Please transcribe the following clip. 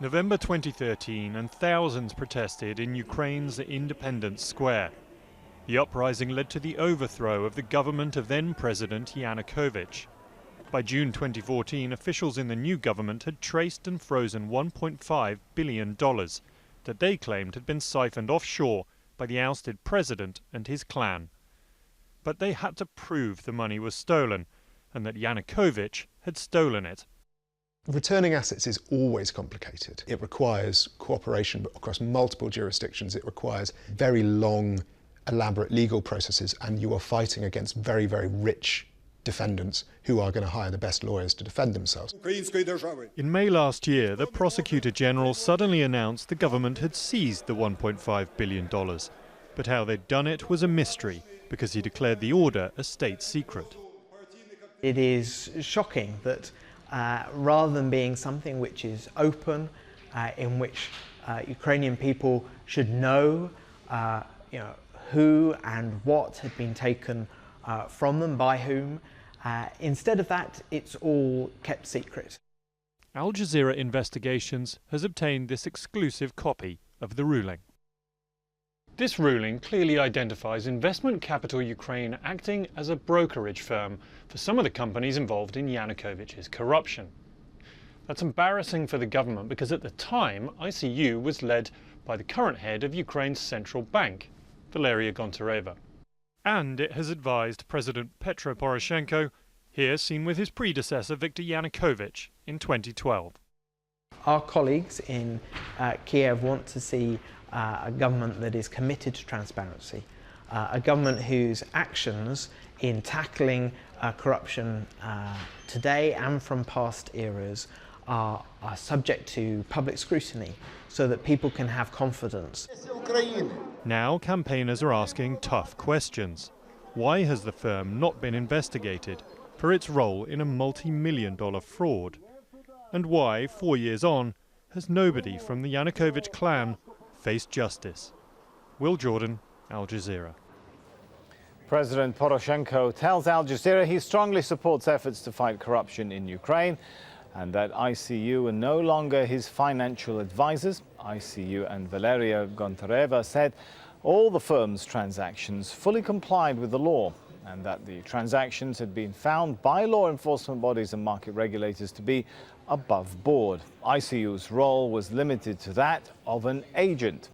November 2013, and thousands protested in Ukraine's Independence Square. The uprising led to the overthrow of the government of then-President Yanukovych. By June 2014, officials in the new government had traced and frozen $1.5 billion that they claimed had been siphoned offshore by the ousted president and his clan. But they had to prove the money was stolen and that Yanukovych had stolen it. Returning assets is always complicated. It requires cooperation across multiple jurisdictions. It requires very long, elaborate legal processes, and you are fighting against very, very rich defendants who are going to hire the best lawyers to defend themselves. In May last year, the Prosecutor General suddenly announced the government had seized the $1.5 billion. But how they'd done it was a mystery, because he declared the order a state secret. It is shocking that rather than being something which is open, in which Ukrainian people should know, who and what had been taken from them, by whom, instead of that, it's all kept secret. Jazeera Investigations has obtained this exclusive copy of the ruling. This ruling clearly identifies Investment Capital Ukraine acting as a brokerage firm for some of the companies involved in Yanukovych's corruption. That's embarrassing for the government because at the time ICU was led by the current head of Ukraine's central bank, Valeria Gontareva. And it has advised President Petro Poroshenko, here seen with his predecessor Viktor Yanukovych in 2012. Our colleagues in Kiev want to see a government that is committed to transparency, a government whose actions in tackling corruption today and from past eras are subject to public scrutiny so that people can have confidence. Now campaigners are asking tough questions. Why has the firm not been investigated for its role in a multi-million-dollar fraud? And why, 4 years on, has nobody from the Yanukovych clan faced justice? Will Jordan, Al Jazeera. President Poroshenko tells Al Jazeera he strongly supports efforts to fight corruption in Ukraine and that ICU are no longer his financial advisors. ICU and Valeria Gontareva said all the firm's transactions fully complied with the law and that the transactions had been found by law enforcement bodies and market regulators to be above board. ICU's role was limited to that of an agent.